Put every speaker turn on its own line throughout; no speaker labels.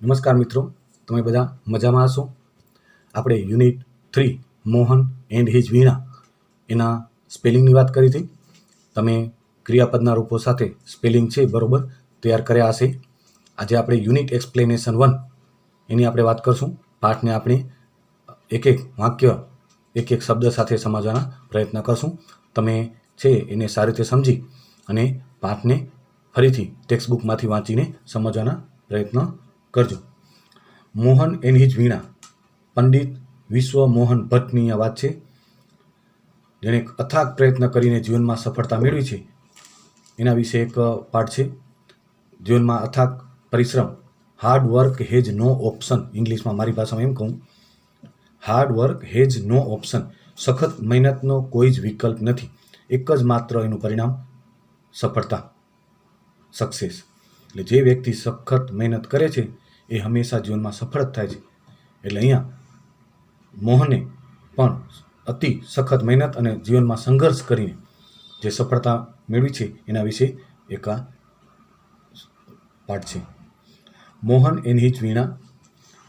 નમસ્કાર મિત્રો, તમે બધા મજામાં હશો? આપણે યુનિટ 3 મોહન એન્ડ હિઝ વીણા એના સ્પેલિંગની વાત કરી હતી. તમે ક્રિયાપદના રૂપો સાથે સ્પેલિંગ છે બરોબર તૈયાર કર્યા હશે. આજે આપણે યુનિટ એક્સપ્લેનેશન 1 એની આપણે વાત કરશું. પાઠને આપણે એક એક વાક્ય એક એક શબ્દ સાથે સમજવાના પ્રયત્ન કરશું. તમે છે એને સારી રીતે સમજી અને પાઠને ફરીથી ટેક્સ્ટ બુકમાંથી વાંચીને સમજવાના પ્રયત્ન કરજો. મોહન એન્ડ હિઝ વીણા, પંડિત વિશ્વ મોહન ભટ્ટની આ વાત છે, જેણે અથાગ પ્રયત્ન કરીને જીવનમાં સફળતા મેળવી છે. એના વિશે એક પાઠ છે. જીવનમાં અથાગ પરિશ્રમ, hard work has no option. ઇંગ્લિશમાં મારી ભાષામાં એમ કહું, hard work has no option. સખત મહેનતનો કોઈ જ વિકલ્પ નથી. એક જ માત્ર એનું પરિણામ સફળતા, સક્સેસ. એટલે જે વ્યક્તિ સખત મહેનત કરે છે એ હંમેશા જીવનમાં સફળ જ થાય છે. એટલે અહીંયા મોહને પણ અતિ સખત મહેનત અને જીવનમાં સંઘર્ષ કરીને જે સફળતા મેળવી છે એના વિશે એક આ પાઠ છે. Mohan and his Veena.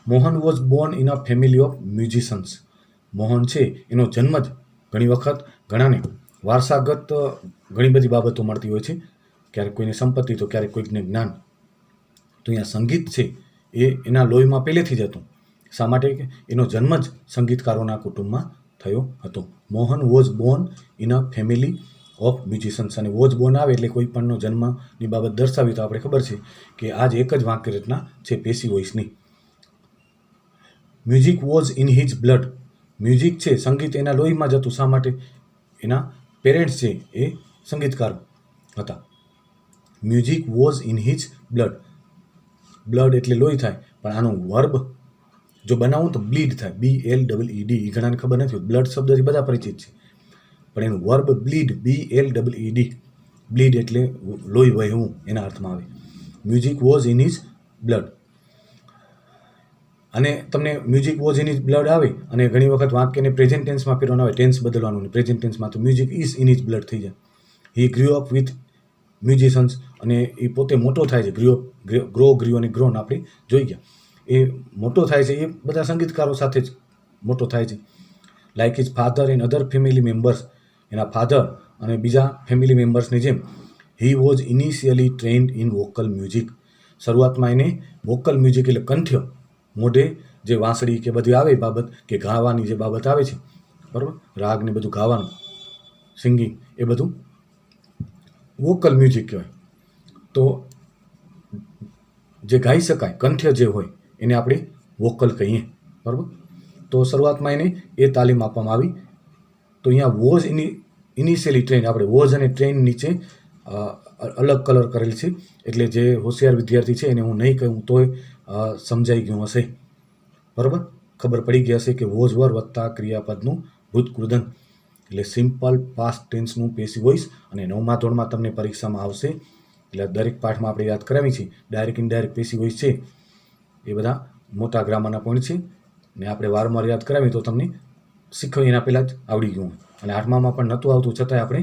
Mohan was Born in a family of musicians. Mohan છે એનો જન્મ જ ઘણી વખત ઘણાને વારસાગત ઘણી બધી બાબતો મળતી હોય છે. ક્યારેક કોઈને સંપત્તિ તો ક્યારેક કોઈકને જ્ઞાન. તો અહીંયા સંગીત છે એ એના લોહીમાં પહેલેથી જ હતું. શા માટે? કે એનો જન્મ જ સંગીતકારોના કુટુંબમાં થયો હતો. Mohan was Born in a family of musicians. અને વોઝ બોર્ન આવે એટલે કોઈ પણનો જન્મની બાબત દર્શાવી તો આપણે ખબર છે કે આજ એક જ વાક્ય રચના છે પેશી વોઇસની. Music was in his blood. Music છે સંગીત એના લોહીમાં જ હતું. શા માટે? એના પેરેન્ટ્સ છે એ સંગીતકાર હતા. Music was in his blood. Blood એટલે લોહી થાય, પણ આનું વર્બ જો બનાવું તો બ્લીડ થાય. BLEED. એ ઘણાને ખબર નથી. બ્લડ શબ્દથી બધા પરિચિત છે, પણ એનું વર્બ બ્લીડ, BLEED. બ્લીડ એટલે લોહી વહેવું એના અર્થમાં આવે. Music was in his blood. અને તમને music was in his blood આવે અને ઘણી વખત વાક્યને પ્રેઝન્ટ ટેન્સમાં ફેરવાનું આવે, ટેન્સ બદલવાનું. પ્રેઝન્ટ ટેન્સમાં તો music is in his blood થઈ જાય. હી ગ્રીવ અપ વિથ મ્યુઝિશિયન્સ. અને એ પોતે મોટો થાય છે. ગ્રો અને ગ્રોન આપણે જોઈ ગયા. એ મોટો થાય છે એ બધા સંગીતકારો સાથે જ મોટો થાય છે. Like his father and other family members. એના ફાધર અને બીજા ફેમિલી મેમ્બર્સની જેમ. He was initially trend in vocal music. શરૂઆતમાં એને વોકલ મ્યુઝિક એટલે કંઠ્ય, મોઢે જે વાંસળી કે બધી આવે બાબત, કે ગાવાની જે બાબત આવે છે, બરાબર, રાગ ને બધું ગાવાનું, સિંગિંગ, એ બધું વોકલ મ્યુઝિક કહેવાય. તો જે ગાઈ શકાય, કંઠ્ય જે હોય એને આપણે વોકલ કહીએ, બરાબર. તો શરૂઆતમાં એને એ તાલીમ આપવામાં આવી. તો અહીંયા વોઝ ઇનિશિયલી ટ્રેન, આપણે વોઝ અને ટ્રેન નીચે અલગ કલર કરેલ છે, એટલે જે હોશિયાર વિદ્યાર્થી છે એને હું નહીં કહું તોય સમજાઈ ગયું હશે, બરાબર. ખબર પડી ગઈ હશે કે વોઝ વર વત્તા ક્રિયાપદનું ભૂતકૃદન એટલે સિમ્પલ પાસ્ટ ટેન્સનું પેશી વોઇસ. અને 9મા ધોરણમાં તમને પરીક્ષામાં આવશે, એટલે દરેક પાઠમાં આપણે યાદ કરાવી છે. ડાયરેક્ટ ઇનડાયરેક્ટ પેશી વોઇસ છે એ બધા મોટા ગ્રામરના પોઈન્ટ છે, ને આપણે વારંવાર યાદ કરાવી તો તમને શીખવી એના પહેલાં જ આવડી ગયું. અને 8મામાં પણ નહોતું આવતું, છતાંય આપણે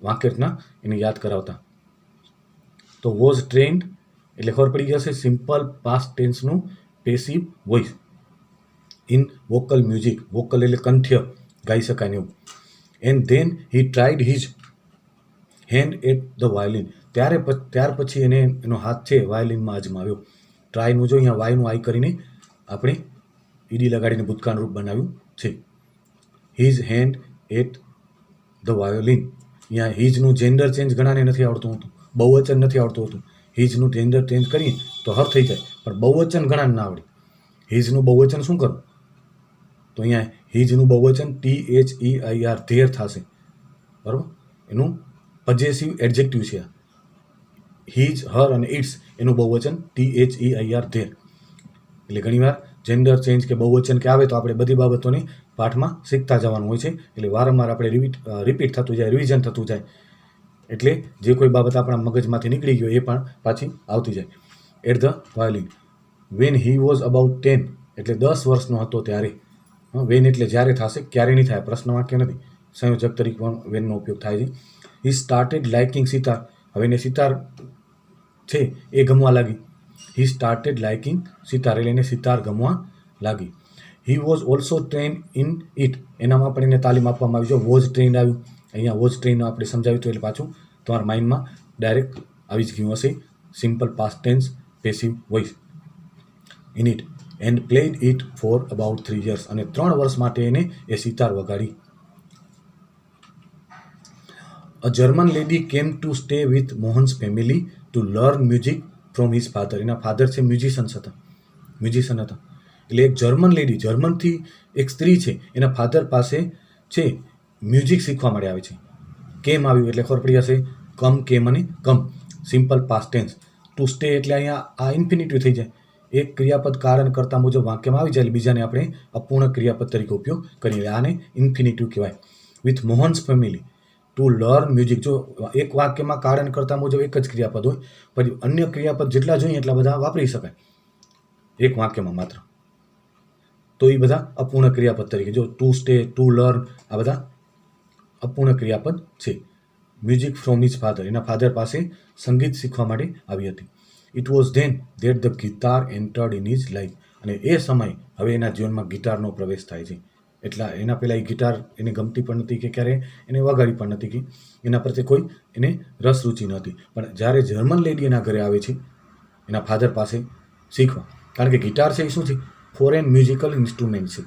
વાક્યરચના એને યાદ કરાવતા. તો વોઝ ટ્રેન્ડ એટલે ખબર પડી જશે સિમ્પલ પાસ્ટ ટેન્સનું passive voice in vocal music. Vocal એટલે કંઠ્ય, ગાઈ શકાય ને એવું. And then he tried his hand at the violin. ત્યાર પછી એને એનો હાથ છે વાયોલિનમાં અજમાવ્યો. ટ્રાયનું જો અહીંયા વાયનું આઈ કરીને આપણે ઈડી લગાડીને ભૂતકાળ રૂપ બનાવ્યું છે. His hand at the violin. અહીંયા હિઝનું જેન્ડર ચેન્જ ઘણાને નથી આવડતું હતું, બહુવચન નથી આવડતું હતું. હિઝનું જેન્ડર ચેન્જ કરીએ તો હર થઈ જાય, પણ બહુવચન ઘણાને ના આવડે. હિઝનું બહુવચન શું કરવું? તો અહીંયા હિઝનું બહુવચન THEIR, ધેર થશે, બરાબર. એનું પોઝેસિવ એડજેક્ટિવ છે આ. હિઝ, હર અને ઇટ્સ એનું બહુવચન THEIR, ધેર. એટલે ઘણીવાર જેન્ડર ચેન્જ કે બહુવચન કે આવે તો આપણે બધી બાબતોને પાઠમાં શીખતા જવાનું હોય છે. એટલે વારંવાર આપણે રિપીટ થતું જાય, રિવિઝન થતું જાય, એટલે જે કોઈ બાબત આપણા મગજમાંથી નીકળી ગયો એ પણ પાછી આવતી જાય. At the violin. When he was about 10 એટલે 10 વર્ષનો હતો ત્યારે. વેન એટલે જ્યારે થશે, ક્યારે નહીં થાય, પ્રશ્ન વાક્ય નથી. સંયોજક તરીકે પણ વેનનો ઉપયોગ થાય છે. He started liking sitar. હવે એને સિતાર છે એ ગમવા લાગી. હી સ્ટાર્ટેડ લાઇકિંગ સિતાર, એટલે એને સિતાર ગમવા લાગી. He was also train in it, એનામાં પણ એને તાલીમ આપવામાં આવી. જો વોઝ ટ્રેન આવ્યું, અહીંયા વોઝ ટ્રેન આપણે સમજાવ્યું હતું, એટલે પાછું તમારા માઇન્ડમાં ડાયરેક્ટ આવી જ ગયું હશે. Simple past tense passive voice in it and played it for about 3 years, અને 3 વર્ષ માટે એને એ સિતાર વગાડી. A German lady came to stay with Mohan's family to learn music from his father. એના ફાધર છે મ્યુઝિશિયન હતા. એટલે એક જર્મન લેડી, જર્મનથી એક સ્ત્રી છે, એના ફાધર પાસે છે મ્યુઝિક શીખવા માટે આવે છે. કેમ આવ્યું એટલે ખબર પડી હશે, કેમ અને come. Simple past tense. To stay એટલે અહીંયા આ ઇન્ફિનિટિવ થઈ જાય. એક ક્રિયાપદ કારણ કરતા મુજબ વાક્યમાં આવી જાય એટલે બીજાને આપણે અપૂર્ણ ક્રિયાપદ તરીકે ઉપયોગ કરીએ. આને ઇન્ફિનિટિવ કહેવાય. With Mohan's family to learn music. જો એક વાક્યમાં કારણ કરતા મુજબ એક જ ક્રિયાપદ હોય, પછી અન્ય ક્રિયાપદ જેટલા જોઈએ એટલા બધા વાપરી શકાય એક વાક્યમાં માત્ર, તો એ બધા અપૂર્ણ ક્રિયાપદ તરીકે. જો ટુ સ્ટે, ટુ લર્ન, આ બધા અપૂર્ણ ક્રિયાપદ છે. મ્યુઝિક ફ્રોમ હિઝ ફાધર, એના ફાધર પાસે સંગીત શીખવા માટે આવી હતી. It was then that the guitar entered in his life, અને એ સમય હવે એના જીવનમાં ગિટારનો પ્રવેશ થાય છે. એટલા એના પહેલાં એ ગિટાર એને ગમતી પણ નથી, કે ક્યારે એને વગાડી પણ નથી, કે એના પ્રત્યે કોઈ એને રસ રુચિ નહોતી. પણ જ્યારે જર્મન લેડી એના ઘરે આવે છે એના ફાધર પાસે શીખવા, કારણ કે ગિટાર છે એ શું છે, ફોરેન મ્યુઝિકલ ઇન્સ્ટ્રુમેન્ટ છે,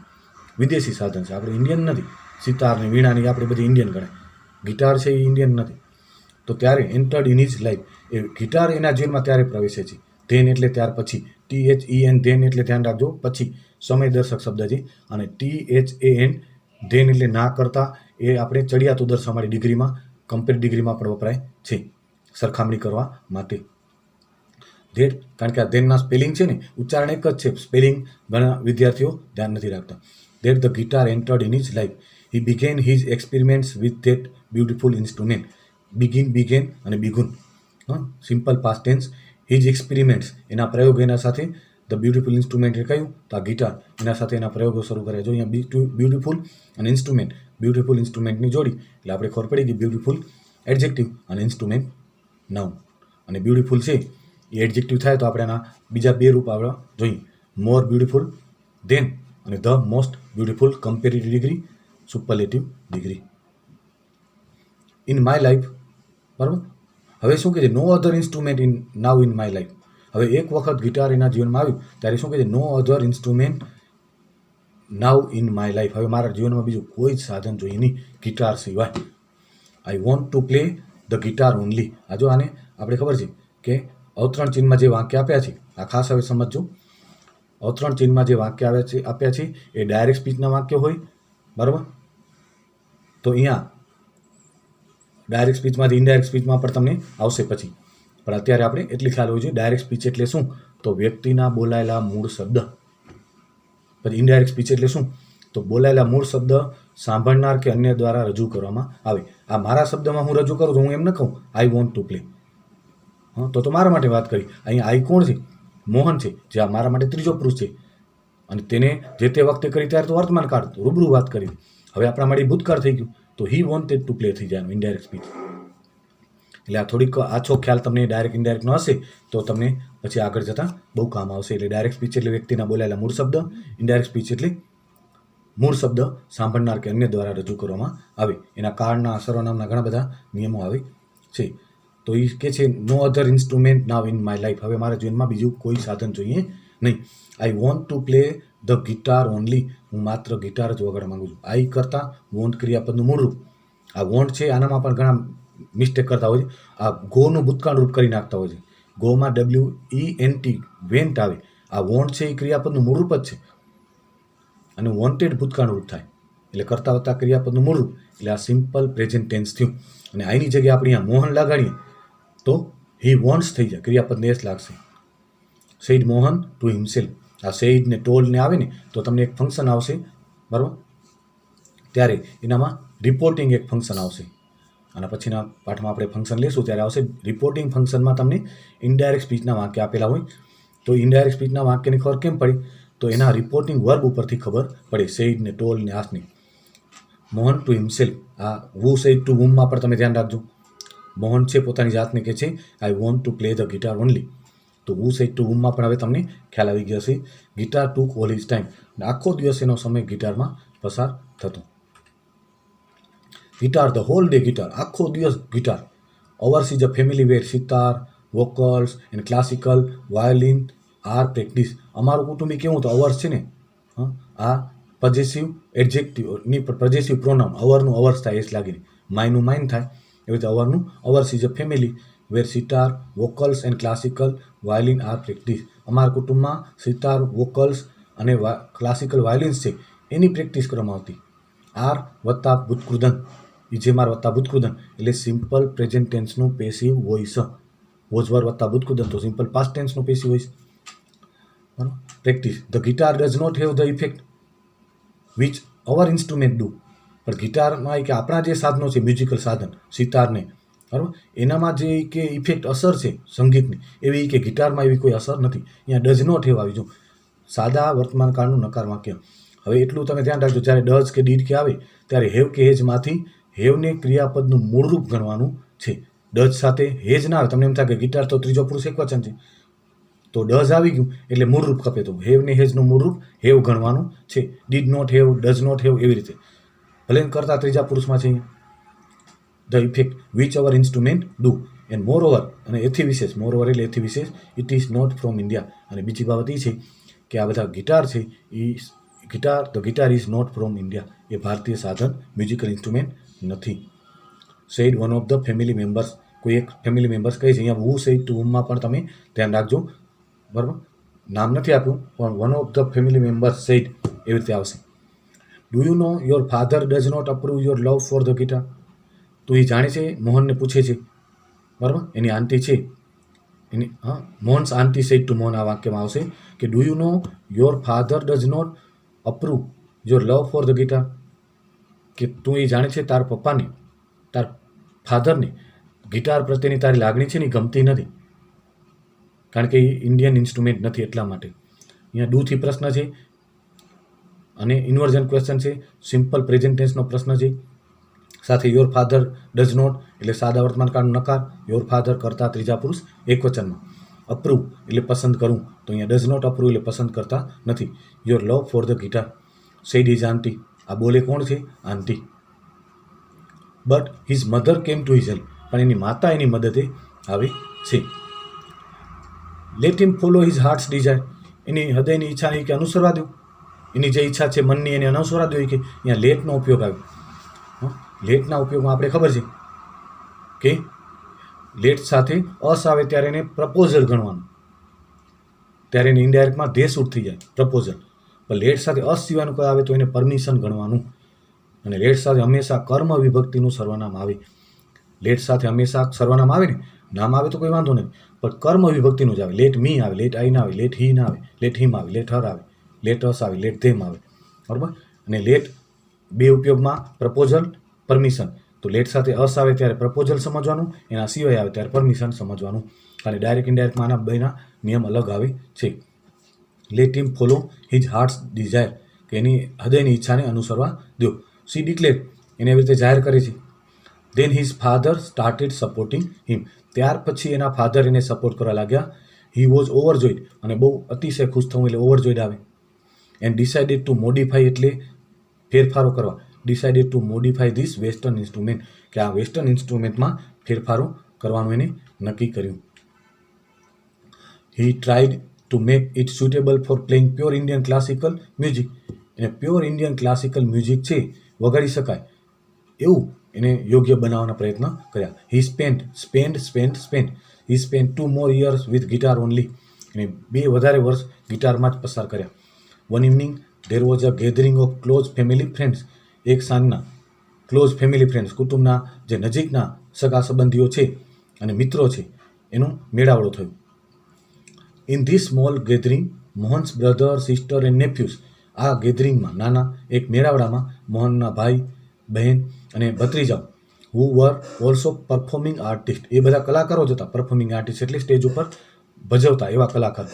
વિદેશી સાધન છે. આપણે ઇન્ડિયન નથી. સિતાર ને વીણાની આપણે બધી ઇન્ડિયન ગણાય, ગિટાર છે એ ઇન્ડિયન નથી. તો ત્યારે entered in his life, A guitar એના જીવનમાં ત્યારે પ્રવેશે છે. ધેન એટલે ત્યાર પછી, THEN ધેન એટલે ધ્યાન રાખજો, પછી સમયદર્શક શબ્દ છે. અને THAN ધેન એટલે ના કરતા, એ આપણે ચડિયાતું દર્શાવવા માટે ડિગ્રીમાં, કમ્પેર ડિગ્રીમાં પણ વપરાય છે, સરખામણી કરવા માટે. ધેટ, કારણ કે આ ધેનના સ્પેલિંગ છે ને, ઉચ્ચારણ એક જ છે, સ્પેલિંગ ઘણા વિદ્યાર્થીઓ ધ્યાન નથી રાખતા. That the guitar entered in his life, he began his experiments with that beautiful instrument. Began અને begun, simple past tense. His experiments, એના પ્રયોગ એના સાથે. ધ બ્યુટિફુલ ઇન્સ્ટ્રુમેન્ટ એટલે કયું, તો આ ગિટાર, એના સાથે એના પ્રયોગો શરૂ કરે. જો અહીંયા બ્યુટિફુલ અને ઇન્સ્ટ્રુમેન્ટ, બ્યુટિફુલ ઇન્સ્ટ્રુમેન્ટની જોડી, એટલે આપણે ખબર પડી ગઈ બ્યુટિફુલ એડજેક્ટિવ અને ઇન્સ્ટ્રુમેન્ટ નાઉન. અને બ્યુટિફુલ છે એ એડજેક્ટિવ થાય તો આપણે એના બીજા 2 રૂપ આપણે જોઈએ, મોર બ્યુટિફુલ ધેન, અને the most beautiful, comparative degree, superlative degree. In my life, બરાબર. હવે શું કહે છે, no other instrument in now in my life. હવે એક વખત ગિટાર એના જીવનમાં આવ્યું ત્યારે શું કહે છે, no other instrument now in my life. હવે મારા જીવનમાં બીજું કોઈ જ સાધન જોઈએ નહીં ગિટાર સિવાય. આઈ want to play the guitar only. આ જો આને આપણે ખબર છે કે અવતરણ ચિહ્નમાં જે વાક્ય આપ્યા છે, આ ખાસ હવે સમજજો. અવતરણ ચિહ્નમાં જે વાક્ય આપ્યા છે એ ડાયરેક્ટ સ્પીચના વાક્ય હોય, બરાબર. તો અહીંયા ડાયરેક્ટ સ્પીચમાંથી ઇનડાયરેક્ટ સ્પીચમાં પણ તમને આવશે પછી, પણ અત્યારે આપણે એટલી ખ્યાલ હોવી જોઈએ. ડાયરેક્ટ સ્પીચ એટલે શું, તો વ્યક્તિના બોલાયેલા મૂળ શબ્દ. પછી ઇનડાયરેક્ટ સ્પીચ એટલે શું, તો બોલાયેલા મૂળ શબ્દ સાંભળનાર કે અન્ય દ્વારા રજૂ કરવામાં આવે. આ મારા શબ્દમાં હું રજૂ કરું તો હું એમ ન કહું આઈ વોન્ટ ટુ પ્લે, તો મારા માટે વાત કરી. અહીંયા આઈ કોણ છે, મોહન છે, જે આ મારા માટે ત્રીજો પુરુષ છે, અને તેને જે તે વખતે કરી ત્યારે તો વર્તમાન કાળ, રૂબરૂ વાત કરી. હવે આપણા માટે ભૂતકાળ થઈ ગયું, તો હી વોન્ટેડ ટુ પ્લે થઈ જાય ઇનડાયરેક્ટ સ્પીચ. એટલે આ થોડીક આછો ખ્યાલ તમને ડાયરેક્ટ ઇનડાયરેક્ટનો હશે તો તમને પછી આગળ જતાં બહુ કામ આવશે. એટલે ડાયરેક્ટ સ્પીચ એટલે વ્યક્તિના બોલાયેલા મૂળ શબ્દ, ઇનડાયરેક્ટ સ્પીચ એટલે મૂળ શબ્દ સાંભળનાર કે અન્ય દ્વારા રજૂ કરવામાં આવે. એના કાળના, સર્વનામના ઘણા બધા નિયમો આવે છે. તો એ કે છે no other instrument now in my life. હવે મારા જીવનમાં બીજું કોઈ સાધન જોઈએ નહીં. I want to play the guitar only. હું માત્ર ગિટાર જ વગાડવા માંગુ છું. આઈ કરતાં વોન્ટ ક્રિયાપદનું મૂળ રૂપ. આ વોન્ટ છે આનામાં પણ ઘણા મિસ્ટેક કરતા હોય છે. આ ગોનું ભૂતકાળ રૂપ કરી નાખતા હોય છે. ગોમાં WENT વેન્ટ આવે. આ વોન્ટ છે એ ક્રિયાપદનું મૂળ રૂપ જ છે, અને વોન્ટેડ ભૂતકાળ રૂપ થાય એટલે કરતા વત્તા ક્રિયાપદનું મૂળ રૂપ. એટલે આ સિમ્પલ પ્રેઝન્ટ ટેન્સ થયું. અને આની જગ્યાએ આપણે અહીંયા મોહન લગાડીએ તો હી વોન્ટ્સ થઈ જાય, ક્રિયાપદને એસ લાગશે. Said Mohan to himself. આ સેડ ને ટોલ્ડ ને આવે ને તો તમને એક ફંક્શન આવશે, બરાબર. ત્યારે એનામાં રિપોર્ટિંગ એક ફંક્શન આવશે. અને પછીના પાઠમાં આપણે ફંક્શન લેશું ત્યારે આવશે રિપોર્ટિંગ ફંક્શનમાં તમને ઇનડાયરેક્ટ સ્પીચના વાક્ય આપેલા હોય. તો ઇનડાયરેક્ટ સ્પીચના વાક્યની ખબર કેમ પડી, તો એના રિપોર્ટિંગ વર્બ ઉપરથી ખબર પડે. સેડ ને ટોલ્ડ ને આસને. મોહન ટુ હિમસેલ્ફ, આ વુ સેડ ટુ વુમમાં પણ તમે ધ્યાન રાખજો. મોહન છે પોતાની જાતને કહે છે આઈ want to play the guitar only. તો હુ સેડ ટુ હુમમાં પણ હવે તમને ખ્યાલ આવી ગયો હશે. Guitar took all his time, આખો દિવસ એનો સમય ગિટારમાં પસાર થતો. Guitar the whole day guitar, આખો દિવસ guitar. Ours is a family where, sitar, vocals and classical, violin are practice. અમારું કુટુંબી કેવું તો અવર્સ છે ને, આ પોઝેસિવ એડજેક્ટિવની પોઝેસિવ પ્રોનાઉન, અવરનું અવર્સ થાય એસ લાગીને, માયનું માઇન થાય એવી રીતે અવરનું ours is a family where sitar, vocals and classical, violin are practice. અમારા કુટુંબમાં સિતાર, વોકલ્સ અને ક્લાસિકલ વાયોલિન્સ છે એની પ્રેક્ટિસ કરવામાં આવતી. આર વત્તા ભૂતકૃદન, એ જે માર વત્તા ભૂતકૃદન એટલે સિમ્પલ પ્રેઝન્ટ ટેન્સનું પેસિવ વોઇસ. વોઝવર વત્તા ભૂતકૃદન તો સિમ્પલ પાસ્ટ ટેન્સનું પેસિવ વોઇસ. બરાબર. Practice. The guitar does not have the effect which our instrument do. પણ ગિટારમાં કે આપણા જે સાધનો છે, મ્યુઝિકલ સાધન સિતારને, બરાબર, એનામાં જે કે ઇફેક્ટ અસર છે સંગીતની, એવી કે ગિટારમાં એવી કોઈ અસર નથી. અહીંયા ડઝ નોટ હેવ આવી જો સાદા વર્તમાન કાળનું નકાર વાક્ય. હવે એટલું તમે ધ્યાન રાખજો, જ્યારે ડઝ કે ડીડ કે આવે ત્યારે હેવ કે હેજમાંથી હેવને ક્રિયાપદનું મૂળરૂપ ગણવાનું છે. ડઝ સાથે હેજ ના આવે, તમને એમ થાય કે ગિટાર તો ત્રીજો પુરુષ એકવચન છે, તો ડઝ આવી ગયું એટલે મૂળરૂપ કપે, તો હેવ ને હેજનું મૂળરૂપ હેવ ગણવાનું છે. Did not have, does not have એવી રીતે ભલે કરતા ત્રીજા પુરુષમાં છે. The effect which our instrument do and moreover, અને એથી વિશેષ, મોર ઓવર એટલે એથી વિશેષ, it is not from India. અને બીજી બાબત એ છે કે આ બધા ગિટાર છે એ the guitar is not from India, એ ભારતીય સાધન મ્યુઝિકલ ઇન્સ્ટ્રુમેન્ટ નથી. Said one of the family members, કોઈ એક ફેમિલી મેમ્બર્સ કહે છે. અહીંયા હુ સેડ ટુ હુમમાં પણ તમે ધ્યાન રાખજો, બરાબર, નામ નથી આપ્યું પણ one of the family members said એવી રીતે આવશે. Do you know your father does not approve your love for the guitar. તો એ જાણે છે, મોહનને પૂછે છે, બરાબર, એની આંટી છે એની, Mohan's aunty said to Mohan, આ વાક્યમાં આવશે કે do you know your father does not approve your love for the guitar. કે તું એ જાણે છે તાર પપ્પાને, તાર ફાધરને ગિટાર પ્રત્યેની તારી લાગણી છે ને ગમતી નથી, કારણ કે એ ઇન્ડિયન ઇન્સ્ટ્રુમેન્ટ નથી એટલા માટે. અહીંયા ડુથી પ્રશ્ન છે અને ઇન્વર્ઝન ક્વેશ્ચન છે, સિમ્પલ પ્રેઝન્ટ ટેન્સનો પ્રશ્ન છે, સાથે યોર ફાધર ડઝ નોટ એટલે સાદા વર્તમાન કાળનો નકાર, યોર ફાધર કરતા ત્રીજા પુરુષ એકવચનમાં. અપ્રૂવ એટલે પસંદ કરું, તો અહીંયા ડઝ નોટ અપ્રૂવ એટલે પસંદ કરતા નથી. Your love for the guitar. Said his aunty, આ બોલે કોણ છે? Aunty. But his mother came to his help, પણ એની માતા એની મદદે આવે છે. Let him follow his hearts desire, એની હૃદયની ઈચ્છાને કે અનુસરવા દો, એની જે ઈચ્છા છે મનની એને અનુસરવા દો. કે અહીંયા લેટનો ઉપયોગ આવ્યો. લેટના ઉપયોગમાં આપણે ખબર છે કે લેટ સાથે અસ આવે ત્યારે એને પ્રપોઝલ ગણવાનું, ત્યારે એને ઇનડાયરેક્ટમાં ધે શૂટ થઈ જાય પ્રપોઝલ. પણ લેટ સાથે અસ સિવાયનું કોઈ આવે તો એને પરમિશન ગણવાનું. અને લેટ સાથે હંમેશા કર્મ વિભક્તિનું સર્વનામ આવે. લેટ સાથે હંમેશા સર્વનામ આવે ને, નામ આવે તો કોઈ વાંધો નહીં, પણ કર્મ વિભક્તિનું જ આવે. લેટ મી આવે, લેટ આઈ ના આવે, લેટ હી ના આવે, લેટ હિમ આવે, લેટ હર આવે, લેટ અસ આવે, લેટ ધેમ આવે, બરાબર. અને લેટ બે ઉપયોગમાં પ્રપોઝલ, પરમિશન. તો લેટ સાથે અસ આવે ત્યારે પ્રપોઝલ સમજવાનું, એના સિવાય આવે ત્યારે પરમિશન સમજવાનું. અને ડાયરેક્ટ ઇનડાયરેક્ટમાં આના બેના નિયમ અલગ આવે છે. Let him follow his hearts desire, કે એની હૃદયની ઈચ્છાને અનુસરવા દો. સી ડિક્લેર, એને એવી રીતે જાહેર કરે છે. દેન હિઝ ફાધર સ્ટાર્ટેડ સપોર્ટિંગ હિમ, ત્યાર પછી એના ફાધર એને સપોર્ટ કરવા લાગ્યા. હી વોઝ ઓવરજોઈડ, અને બહુ અતિશય ખુશ થવું એટલે ઓવરજોઈડ આવે. એન્ડ ડિસાઇડેડ ટુ મોડિફાઈ એટલે ફેરફારો કરવા. Decided to modify this western instrument, કે આ વેસ્ટર્ન ઇન્સ્ટ્રુમેન્ટમાં ફેરફારો કરવાનું એને નક્કી કર્યું. He tried to make it suitable for playing pure Indian classical music, એને પ્યોર ઇન્ડિયન ક્લાસિકલ મ્યુઝિક છે વગાડી શકાય એવું એને યોગ્ય બનાવવાના પ્રયત્ન કર્યા. He spend he spend 2 more years with guitar only, એને 2 વધારે વર્ષ ગિટારમાં જ પસાર કર્યા. One evening there was a gathering of close family friends, એક સાંજના ક્લોઝ ફેમિલી ફ્રેન્ડ્સ, કુટુંબના જે નજીકના સગા સંબંધીઓ છે અને મિત્રો છે એનું મેળાવડો થયું. In this small gathering Mohan's brother, sister and nephews, આ ગેધરિંગમાં નાના એક મેળાવડામાં મોહનના ભાઈ, બહેન અને ભત્રીજાઓ, who were also performing artist, એ બધા કલાકારો જ હતા. પરફોર્મિંગ આર્ટિસ્ટ એટલે સ્ટેજ ઉપર ભજવતા એવા કલાકાર.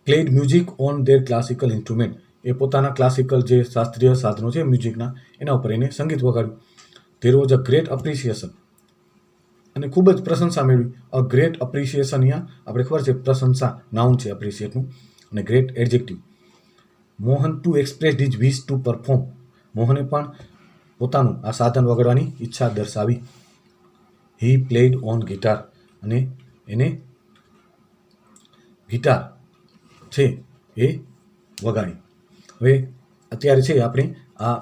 Played music on their classical instrument, એ પોતાના ક્લાસિકલ જે શાસ્ત્રીય સાધનો છે મ્યુઝિકના એના ઉપર એને સંગીત વગાડ્યું. There was a great appreciation, અને ખૂબ જ પ્રશંસા મેળવી. અ ગ્રેટ અપ્રિસિએશન, અહીંયા આપણે ખબર છે પ્રશંસા નાઉન છે અપ્રિસિએટનું, અને great adjective. Mohan two express his વિશ ટુ પરફોર્મ, મોહને પણ પોતાનું આ સાધન વગાડવાની ઈચ્છા દર્શાવી. હી પ્લેડ ઓન ગિટાર, અને એને ગિટાર છે એ વગાડી. હવે અત્યારે છે આપણે આ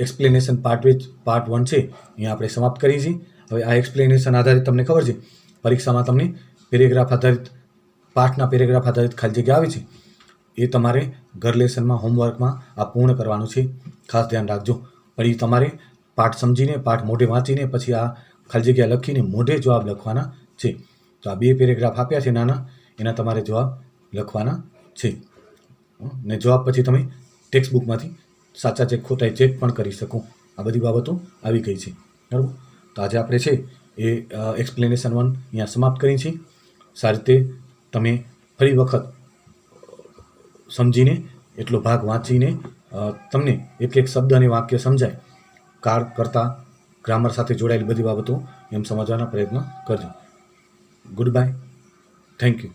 એક્સપ્લેનેશન પાર્ટ 1 છે અહીંયા આપણે સમાપ્ત કરી છીએ. હવે આ એક્સપ્લેનેશન આધારિત તમને ખબર છે પરીક્ષામાં તમને પેરેગ્રાફ આધારિત, પાઠના પેરેગ્રાફ આધારિત ખાલી જગ્યા આવી છે, એ તમારે ઘર લેસનમાં હોમવર્કમાં આ પૂર્ણ કરવાનું છે. ખાસ ધ્યાન રાખજો. પણ એ તમારે પાઠ સમજીને, પાઠ મોઢે વાંચીને, પછી આ ખાલી જગ્યા લખીને મોઢે જવાબ લખવાના છે. તો આ 2 પેરેગ્રાફ આપ્યા છે નાના, એના તમારે જવાબ લખવાના છે. ને જવાબ પછી તમે ટેક્સ્ટ બુકમાંથી સાચા ચેક ખોટા ચેક પણ કરી શકો. આ બધી બાબતો આવી ગઈ છે. બરાબર. તો આજે આપણે છે એ એક્સપ્લેનેશન 1 અહીંયા સમાપ્ત કરી છે. સારી રીતે તમે ફરી વખત સમજીને, એટલો ભાગ વાંચીને તમને એક એક શબ્દ અને વાક્ય સમજાય, કાળ કરતા ગ્રામર સાથે જોડાયેલી બધી બાબતો એમ સમજવાના પ્રયત્ન કરજો. Good bye. Thank you.